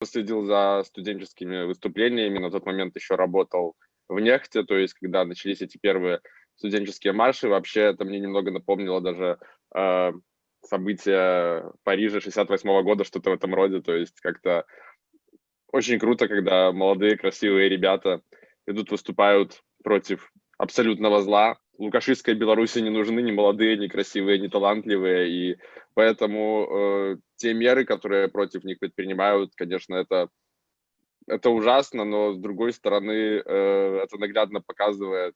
Следил за студенческими выступлениями, на тот момент еще работал в нефти, то есть когда начались эти первые студенческие марши, вообще это мне немного напомнило даже э, события Парижа 68 года, что-то в этом роде, то есть как-то очень круто, когда молодые красивые ребята идут, выступают против абсолютного зла. Лукашистской Беларуси не нужны ни молодые, ни красивые, ни талантливые, и поэтому те меры, которые против них предпринимают, конечно, это ужасно, но с другой стороны, это наглядно показывает,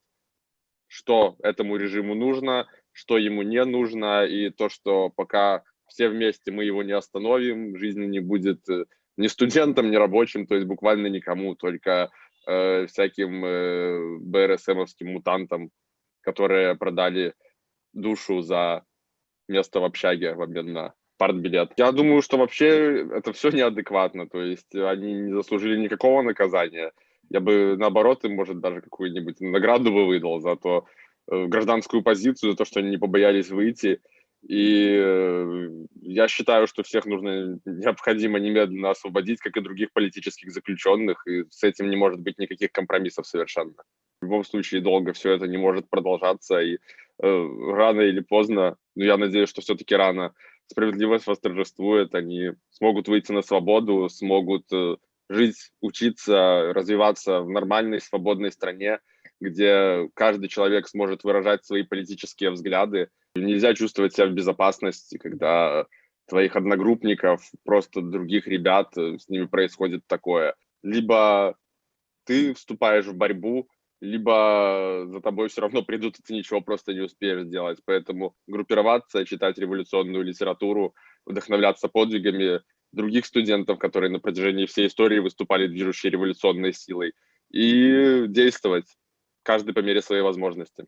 что этому режиму нужно, что ему не нужно, и то, что пока все вместе мы его не остановим, жизни не будет ни студентам, ни рабочим, то есть буквально никому, только всяким БРСМовским мутантам, которые продали душу за место в общаге в обмен на партбилет. Я думаю, что вообще это все неадекватно, то есть они не заслужили никакого наказания. Я бы, наоборот, им, может, даже какую-нибудь награду бы выдал за то, гражданскую позицию, за то, что они не побоялись выйти. И я считаю, что всех нужно необходимо немедленно освободить, как и других политических заключенных, и с этим не может быть никаких компромиссов совершенно. В любом случае долго все это не может продолжаться, и рано или поздно, но я надеюсь, что все-таки рано, справедливость восторжествует, они смогут выйти на свободу, смогут жить, учиться, развиваться в нормальной, свободной стране, где каждый человек сможет выражать свои политические взгляды. Нельзя чувствовать себя в безопасности, когда твоих одногруппников, просто других ребят, с ними происходит такое. Либо ты вступаешь в борьбу, либо за тобой все равно придут, и ты ничего просто не успеешь сделать. Поэтому группироваться, читать революционную литературу, вдохновляться подвигами других студентов, которые на протяжении всей истории выступали движущей революционной силой, и действовать, каждый по мере своей возможности.